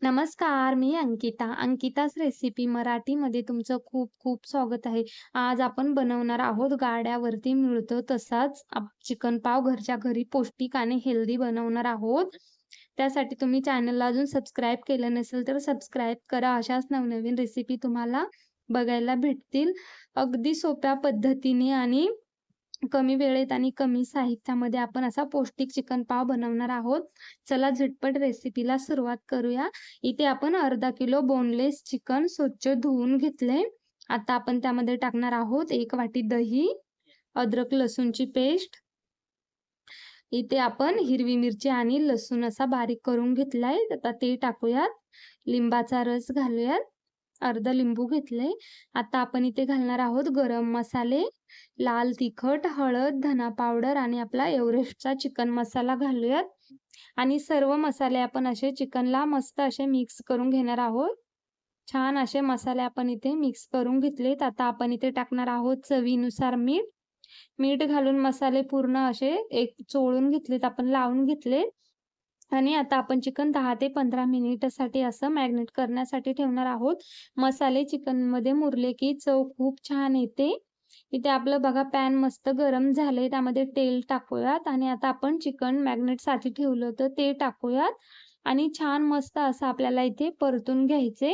नमस्कार, मी अंकिता. अंकिता's रेसिपी मराठीमध्ये तुमचं खूप खूप स्वागत आहे. आज आपण बनवणार आहोत गाड्यावरती मिळतो तसाच चिकन पाव घरच्या घरी पौष्टिक आणि हेल्दी बनवणार आहोत. त्यासाठी तुम्ही चॅनलला अजून सबस्क्राईब केलं नसेल तर सबस्क्राईब करा. अशाच नवनवीन रेसिपी तुम्हाला बघायला भेटतील. अगदी सोप्या पद्धतीने आणि कमी वेळेत आणि कमी साहित्यामध्ये आपण असा पौष्टिक चिकन पाव बनवणार आहोत. चला झटपट रेसिपीला सुरुवात करूया. इथे आपण अर्धा किलो बोनलेस चिकन स्वच्छ धुवून घेतले. आता आपण त्यामध्ये टाकणार आहोत 1 वाटी दही, अद्रक लसूणची पेस्ट. इथे आपण हिरवी मिरची आणि लसूण असा बारीक करून घेतलाय. आता ते टाकूयात. लिंबाचा रस घालूयात. अर्ध लिंबू घेतले. आता आपण इथे घालणार आहोत गरम मसाले, लाल तिखट, हळद, धना पावडर आणि आपला एव्हरेस्टचा चिकन मसाला घालूयात. आणि सर्व मसाले आपण असे चिकनला मस्त असे मिक्स करून घेणार आहोत. छान असे मसाले आपण इथे मिक्स करून घेतलेत. आता आपण इथे टाकणार आहोत चवीनुसार मीठ. मीठ घालून मसाले पूर्ण असे एक चोळून घेतलेत, आपण लावून घेतले. आणि आता आपण चिकन 10 ते 15 मिनिटासाठी असं मॅरिनेट करण्यासाठी ठेवणार आहोत. मसाले चिकनमध्ये मुरले की चव खूप छान येते. इथे आपलं बघा पॅन मस्त गरम झालंय. त्यामध्ये तेल टाकूयात आणि आता आपण चिकन मॅरिनेटसाठी ठेवलं होतं ते टाकूयात आणि छान मस्त असं आपल्याला इथे परतून घ्यायचे.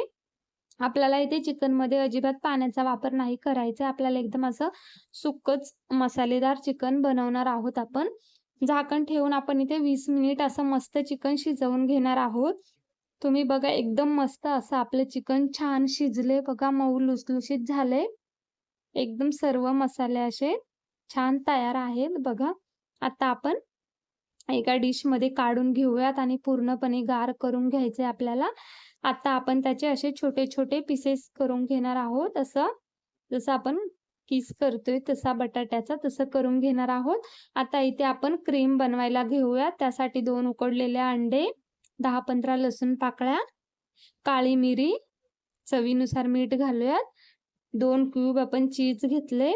आपल्याला इथे चिकनमध्ये अजिबात पाण्याचा वापर नाही करायचा. आपल्याला एकदम असं सुक्कच मसालेदार चिकन बनवणार आहोत आपण. झाकण ठेवून आपण इथे 20 मिनिट असं मस्त चिकन शिजवून घेणार आहोत. तुम्ही बघा एकदम मस्त असं आपलं चिकन छान शिजले बघा, मऊ लुसलुशीत झाले. एकदम सर्व मसाले असे छान तयार आहेत बघा. आता आपण एका डिशमध्ये काढून घेऊयात आणि पूर्णपणे गार करून घ्यायचे आपल्याला. आता आपण त्याचे असे छोटे-छोटे पीसेस करून घेणार आहोत. जसं आपण किस करतोय तसा बटाट्याचा तसं करून घेणार आहोत. आता इथे आपण क्रीम बनवायला घेऊयात. त्यासाठी 2 उकडलेले अंडे, 10-15 लसूण पाकळ्या, काळी मिरी, चवीनुसार मीठ घालूयात. 2 क्यूब आपण चीज घेतले.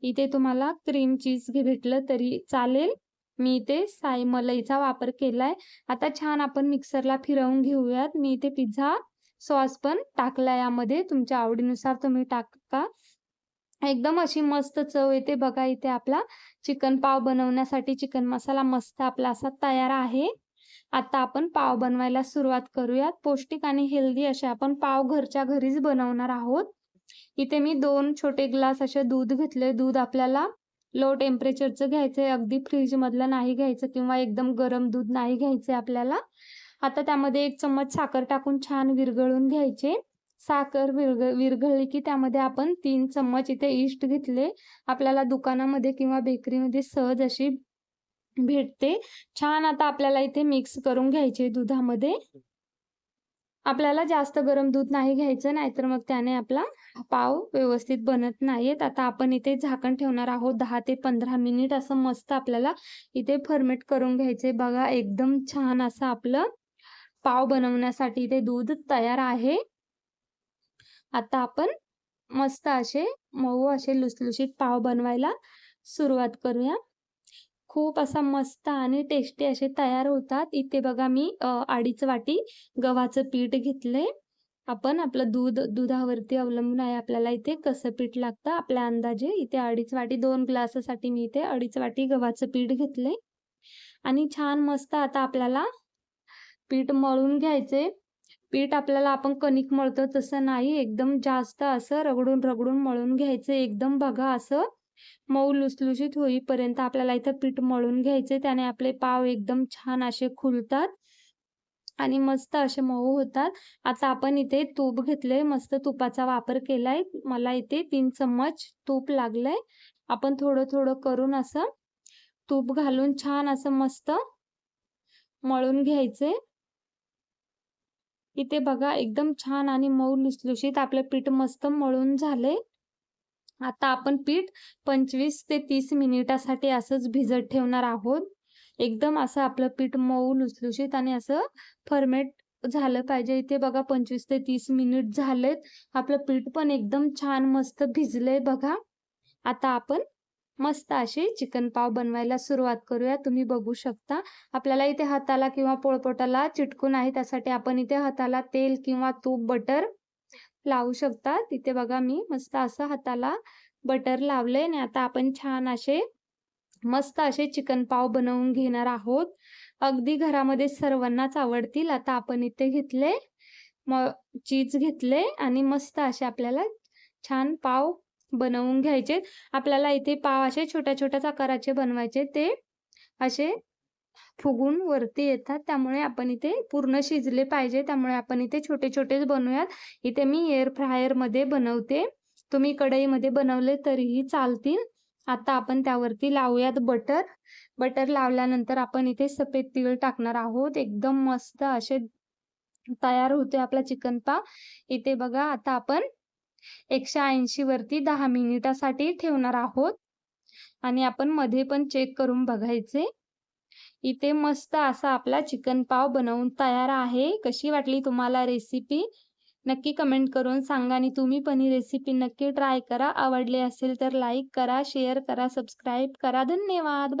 इथे तुम्हाला क्रीम चीज भेटलं तरी चालेल. मी इथे साई मलईचा वापर केलाय. आता छान आपण मिक्सरला फिरवून घेऊयात. मी इथे पिझ्झा सॉस पण टाकला यामध्ये. तुमच्या आवडीनुसार तुम्ही टाका. एकदम अशी मस्त चव येते बघा. इथे आपला चिकन पाव बनवण्यासाठी चिकन मसाला मस्त आपला असा तयार आहे. आता आपण पाव बनवायला सुरुवात करूयात. पौष्टिक आणि हेल्दी असे आपण पाव घरच्या घरीच बनवणार आहोत. इथे मी 2 छोटे ग्लास असे दूध घेतले. दूध आपल्याला लो टेम्परेचरचं घ्यायचंय. अगदी फ्रिजमधलं नाही घ्यायचं किंवा एकदम गरम दूध नाही घ्यायचंय आपल्याला. आता त्यामध्ये 1 चम्मच साखर टाकून छान विरघळून घ्यायचे. साखर विरघळली की त्यामध्ये आपण 3 चम्मच इथे ईस्ट घेतले. आपल्याला दुकानामध्ये किंवा बेकरीमध्ये सहज अशी भेटते. छान आता आपल्याला इथे मिक्स करून घ्यायचे दुधामध्ये. आपल्याला जास्त गरम दूध नाही घ्यायचं, नाहीतर मग त्याने आपला पाव व्यवस्थित बनत नाहीत. आता आपण इथे झाकण ठेवणार आहोत 10 ते 15 मिनिट असं मस्त आपल्याला इथे फर्मेंट करून घ्यायचे. बघा एकदम छान असं आपलं पाव बनवण्यासाठी इथे दूध तयार आहे. आता आपण मस्त असे मऊ असे लुसलुशीत पाव बनवायला सुरुवात करूया. खूप असा मस्त आणि टेस्टी असे तयार होतात. इथे बघा मी 2.5 वाटी गव्हाचं पीठ घेतलंय. आपण आपलं दुधावरती अवलंबून आहे आपल्याला इथे कसं पीठ लागतं आपल्या अंदाजे. इथे 2.5 वाटी 2 ग्लासासाठी मी इथे 2.5 वाटी गव्हाचं पीठ घेतलंय. आणि छान मस्त आता आपल्याला पीठ मळून घ्यायचे. पीठ आपल्याला आपण कणिक मळतो तसं नाही, एकदम जास्त असं रगडून मळून घ्यायचं. एकदम बघा असं मऊ लुसलुशीत होईपर्यंत आपल्याला इथं पीठ मळून घ्यायचे. त्याने आपले पाव एकदम छान असे फुलतात आणि मस्त असे मऊ होतात. आता आपण इथे तूप घेतलंय. मस्त तुपाचा वापर केलाय. मला इथे 3 चम्मच तूप लागलंय. आपण थोडं-थोडं करून असं तूप घालून छान असं मस्त मळून घ्यायचे. इथे बघा एकदम छान आणि मऊ लुसलुशीत आपलं पीठ मस्त मळून झालंय. आता आपण पीठ 25 ते 30 मिनिटासाठी असंच भिजत ठेवणार आहोत. एकदम असं आपलं पीठ मऊ लुसलुशीत आणि असं फर्मेंट झालं पाहिजे. इथे बघा 25 ते 30 मिनिट झालेत. आपलं पीठ पण एकदम छान मस्त भिजलंय बघा. आता आपण मस्त असे चिकन पाव बनवायला सुरुवात करूया. तुम्ही बघू शकता. आपल्याला इथे हाताला किंवा पोळपोटाला चिटकू नाही त्यासाठी आपण इथे हाताला तेल किंवा तूप, बटर लावू शकता. तिथे बघा मी मस्त असं हाताला बटर लावलंय आणि आता आपण छान असे मस्त असे चिकन पाव बनवून घेणार आहोत. अगदी घरामध्ये सर्वांनाच आवडतील. आता आपण इथे घेतले मग चीज घेतले आणि मस्त असे आपल्याला छान पाव बनवून घ्यायचे. आपल्याला इथे पाव असे छोट्या-छोट्याच आकाराचे बनवायचे. ते असे फुगून वरती येतात. त्यामुळे आपण इथे पूर्ण शिजले पाहिजे. त्यामुळे आपण इथे छोटे-छोटेच बनवूयात. इथे मी एअर फ्रायरमध्ये बनवते. तुम्ही कढईमध्ये बनवले तरीही चालतील. आता आपण त्यावरती लावूयात बटर. बटर लावल्यानंतर आपण इथे सफेद तीळ टाकणार आहोत. एकदम मस्त असे तयार होतोय आपला चिकन पाव. इथे बघा आता आपण 180 वरती 10 मिनिटासाठी ठेवणार आहोत आणि आपण मध्ये पण चेक करून बघायचे. इथे मस्त असा आपला चिकन पाव बनवून तयार आहे. कशी वाटली तुम्हाला रेसिपी? नक्की कमेंट करून सांगा आणि तुम्ही पण ही रेसिपी नक्की ट्राय करा. आवडली असेल तर लाईक करा, शेअर करा, सबस्क्राईब करा. धन्यवाद. बाय.